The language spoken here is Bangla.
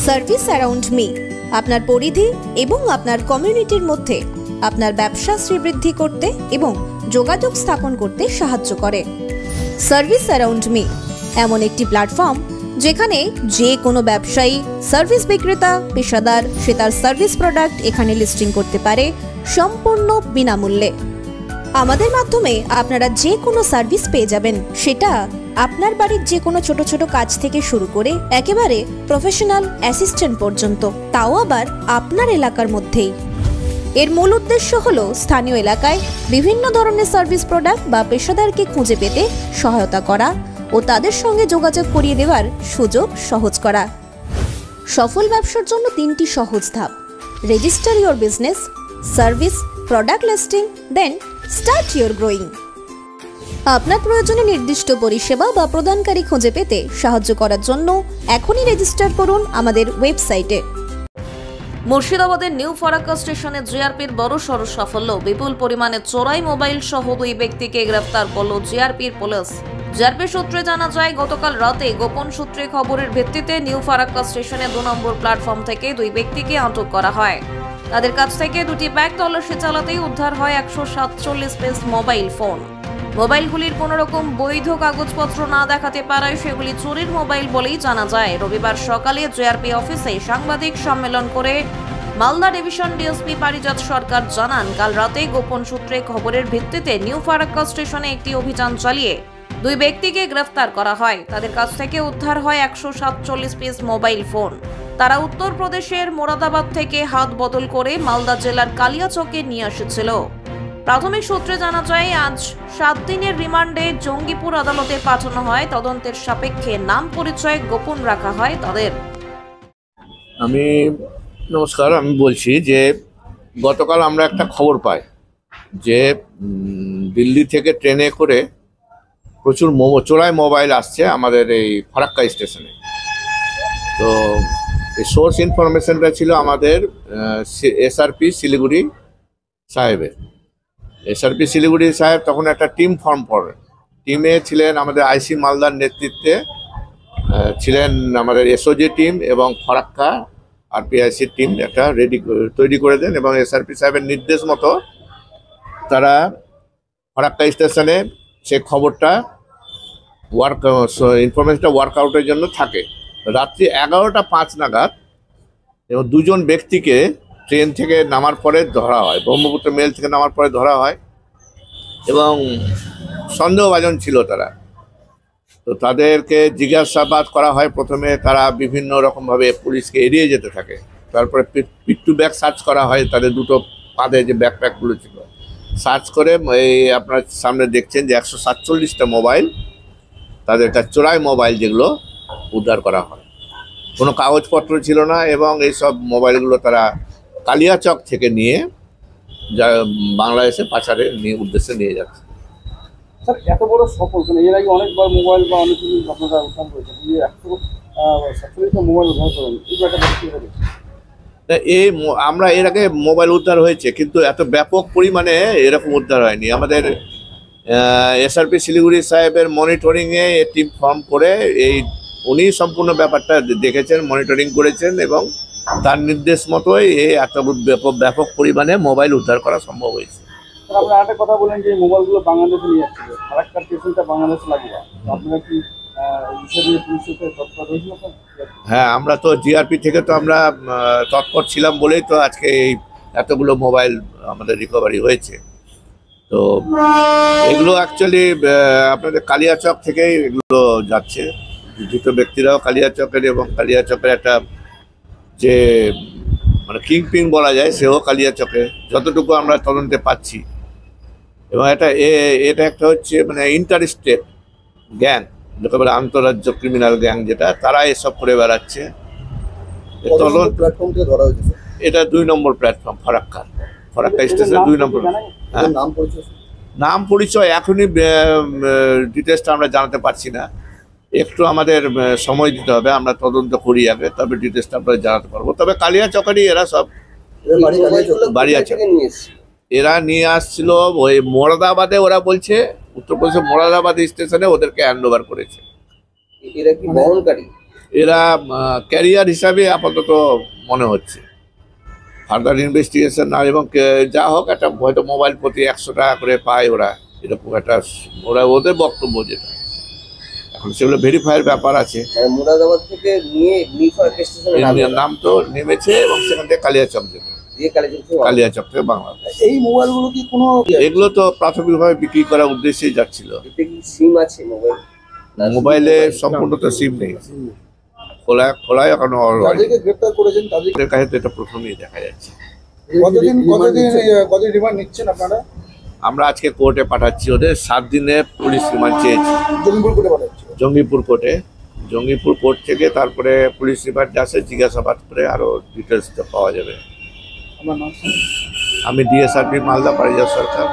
সার্ভিস অ্যারাউন্ড মি আপনার পরিধি এবং আপনার কমিউনিটির মধ্যে আপনার ব্যবসা শ্রীবৃদ্ধি করতে এবং যোগাযোগ স্থাপন করতে সাহায্য করে। সার্ভিস অ্যারাউন্ড মি এমন একটি প্ল্যাটফর্ম যেখানে যে কোনো ব্যবসায়ী, সার্ভিস বিক্রেতা, পেশাদার সে তার সার্ভিস প্রোডাক্ট এখানে লিস্টিং করতে পারে সম্পূর্ণ বিনামূল্যে। আমাদের মাধ্যমে আপনারা যে কোনো সার্ভিস পেয়ে যাবেন, সেটা আপনার বাড়ির যে কোনো ছোট ছোট কাজ থেকে শুরু করে একেবারে প্রফেশনাল অ্যাসিস্ট্যান্ট পর্যন্ত, তাও আবার আপনার এলাকার মধ্যেই। এর মূল উদ্দেশ্য হলো স্থানীয় এলাকায় বিভিন্ন ধরনের সার্ভিস প্রোডাক্ট বা পেশাদারকে খুঁজে পেতে সহায়তা করা ও তাদের সঙ্গে যোগাযোগ করিয়ে দেওয়ার সুযোগ সহজ করা। সফল ব্যবসার জন্য 3টি সহজ ধাপ: register your business, service, product listing, then start your growing. আপনার প্রয়োজনে নির্দিষ্ট পরিষেবা বা প্রদানকারী খুঁজে পেতে সাহায্য করার জন্য এখনই রেজিস্টার করুন আমাদের ওয়েবসাইটে। মুর্শিদাবাদের নিউ ফারাক্কা স্টেশনে জিআরপির বড়সড় সাফল্য। বিপুল পরিমাণে চোরাই মোবাইল সহ 2 ব্যক্তিকে গ্রেফতার করল জিআরপির পুলিশ। জিআরপি সূত্রে জানা যায়, গতকাল রাতে গোপন সূত্রে খবরের ভিত্তিতে নিউ ফারাক্কা স্টেশনে 2 নম্বর প্ল্যাটফর্ম থেকে 2 ব্যক্তিকে আটক করা হয়। তাদের কাছ থেকে 2টি ব্যাগ তল্লাশি চালাতেই উদ্ধার হয় 147 পিস মোবাইল ফোন। মোবাইলগুলির কোনো রকম বৈধ কাগজপত্র না দেখাতে পারায় সেগুলি চুরির মোবাইল বলেই জানা যায়। রবিবার সকালে জিআরপি অফিসে সাংবাদিক সম্মেলন করে মালদা ডিভিশন ডিএসপি পারিজাত সরকার জানান, কাল রাতে গোপন সূত্রে খবরের ভিত্তিতে নিউ ফারাক্কা স্টেশনে একটি অভিযান চালিয়ে 2 ব্যক্তিকে গ্রেফতার করা হয়। তাদের কাছ থেকে উদ্ধার হয় 147 পিস মোবাইল ফোন। তারা উত্তরপ্রদেশের মোরাদাবাদ থেকে হাত বদল করে মালদা জেলার কালিয়াচকে নিয়ে এসেছিল। প্রাথমিক সূত্রে জানা যায়, আজ 7 দিনের রিমান্ডে জঙ্গিপুর আদালতে পাঠানো হয়। তদন্তের সাপেক্ষে নাম পরিচয় গোপন রাখা হয় তাদের। নমস্কার, আমি বলছি যে গতকাল আমরা একটা খবর পাই যে দিল্লি থেকে ট্রেনে করে প্রচুর চোরাই মোবাইল আসছে আমাদের এই ফারাক্কা স্টেশনে। তো এই সোর্স ইনফরমেশনটা ছিল আমাদের এসআরপি শিলিগুড়ি সাহেবের। এসআরপি শিলিগুড়ি সাহেব তখন একটা টিম ফর্ম করেন। টিমে ছিলেন আমাদের আইসি মালদার নেতৃত্বে ছিলেন আমাদের এসওজি টিম এবং ফারাক্কা আরপিআইসির টিম একটা তৈরি করে দেন এবং এসআরপি সাহেবের নির্দেশ মতো তারা ফারাক্কা স্টেশনে সে খবরটা ইনফরমেশনটা ওয়ার্কআউটের জন্য থাকে। রাত্রি 11:05 নাগাদ এবং 2 জন ব্যক্তিকে ট্রেন থেকে নামার পরে ধরা হয়, ব্রহ্মপুত্র মেল থেকে নামার পরে ধরা হয় এবং সন্দেহভাজন ছিল তারা। তো তাদেরকে জিজ্ঞাসাবাদ করা হয়। প্রথমে তারা বিভিন্ন রকমভাবে পুলিশকে এড়িয়ে যেতে থাকে। তারপরে পিট টু ব্যাগ সার্চ করা হয়, তাদের 2টো কাঁধে যে ব্যাকপ্যাকগুলো ছিল সার্চ করে এই আপনার সামনে দেখছেন যে 147টা মোবাইল, তাদের কাছে চোরাই মোবাইল যেগুলো উদ্ধার করা হয়। কোনো কাগজপত্র ছিল না এবং এইসব মোবাইলগুলো তারা কালিয়াচক থেকে নিয়ে বাংলাদেশে পাচারের উদ্দেশ্যে নিয়ে যাচ্ছে। স্যার, এত বড় সফল এর আগে অনেকবার মোবাইল বা অনেক কিছু আপনারা উদ্ধার করেছেন, 147টা মোবাইল উদ্ধার করেন, এই ব্যাপারটা আমরা এর আগে মোবাইল উদ্ধার হয়েছে, কিন্তু এত ব্যাপক পরিমাণে এরকম উদ্ধার হয়নি। আমাদের এসআরপি শিলিগুড়ি সাহেবের মনিটরিংয়ে টিম ফর্ম করে উনি সম্পূর্ণ ব্যাপারটা দেখেছেন, মনিটরিং করেছেন এবং তার নির্দেশ মতোই এত ব্যাপক পরিমাণে মোবাইল উদ্ধার করা সম্ভব হয়েছে। আপনারা একটা কথা বলেন যে মোবাইলগুলো বাংলাদেশে নিয়ে যাচ্ছিল, ফারাক্কার স্টেশনটা বাংলাদেশে লাগবে, আপনারা কি হ্যাঁ, আমরা তো জিআরপি থেকে তো আমরা তৎপর ছিলাম বলেই তো আজকে এই এতগুলো মোবাইল আমাদের রিকভারি হয়েছে। তো এগুলো অ্যাকচুয়ালি আপনাদের কালিয়াচক থেকেই এগুলো যাচ্ছে। ধৃত ব্যক্তিরাও কালিয়াচকের এবং কালিয়াচকের একটা যে মানে কিংপিং বলা যায় সেও কালিয়াচকে, যতটুকু আমরা তদন্তে পাচ্ছি। এবং এটা একটা হচ্ছে মানে ইন্টার স্টেট গ্যাং, যাকে বলে আন্তঃরাজ্য ক্রিমিনাল গ্যাং, যেটা তারা এসব করে বেড়াচ্ছে। এটা 2 নম্বর প্ল্যাটফর্ম ফারাক্কা স্টেশন 2 নম্বর। নাম পরিচয় এখনই ডিটেলসটা আমরা জানাতে পারছি না, একটু আমাদের সময় দিতে হবে, আমরা তদন্ত করি আগে, তবে ডিটেলসটা আমরা জানাতে পারবো। তবে কালিয়াচকেরই এরা সব বাড়ি আছে, এরা নিয়ে আসছিল ওই মোরাদাবাদে। ওরা বলছে উত্তরপ্রদেশের মোরাদাবাদ স্টেশনে ওদেরকে হ্যান্ড ওভার করেছে। এরা ক্যারিয়ার হিসাবে আপাতত মনে হচ্ছে, ফার্দার ইনভেস্টিগেশন না, এবং যা হোক একটা হয়তো মোবাইল প্রতি 100 টাকা করে পায় ওরা, এরকম একটা ওরা ওদের বক্তব্য যেটা, এখন সেগুলো ভেরিফাইয়ের ব্যাপার আছে। মুরাদাবাদ থেকে নিয়ে নিফার্ক স্টেশনে নাম তো নেমেছে এবং সেখান থেকে কালিয়াচক যেত, কালিয়াচক থেকে বাংলাদেশ। এই মোবাইলগুলো কি কোনো এগুলো তো প্রাথমিকভাবে বিক্রি করার উদ্দেশ্যেই যাচ্ছিল। সিম আছে মোবাইল? মোবাইলে সম্পূর্ণ তো সিম নেই, খোলায় এখনো যাদেরকে গ্রেপ্তার করেছেন তাদের কাছে তো এটা প্রথমেই দেখা যাচ্ছে। কতদিন রিমান্ড নিচ্ছেন আপনারা? আমরা আজকে কোর্টে পাঠাচ্ছি, ওদের 7 দিনে পুলিশ রিমান্ড চেয়েছি জঙ্গিপুর কোর্টে পাঠাচ্ছেন? জঙ্গিপুর কোর্টে, জঙ্গিপুর কোর্ট থেকে তারপরে পুলিশ রিমান্ড আসে, জিজ্ঞাসাবাদ করে আরো ডিটেলস পাওয়া যাবে। আমার নাম আমি ডিএসআরপি মালদা পারিজাত সরকার।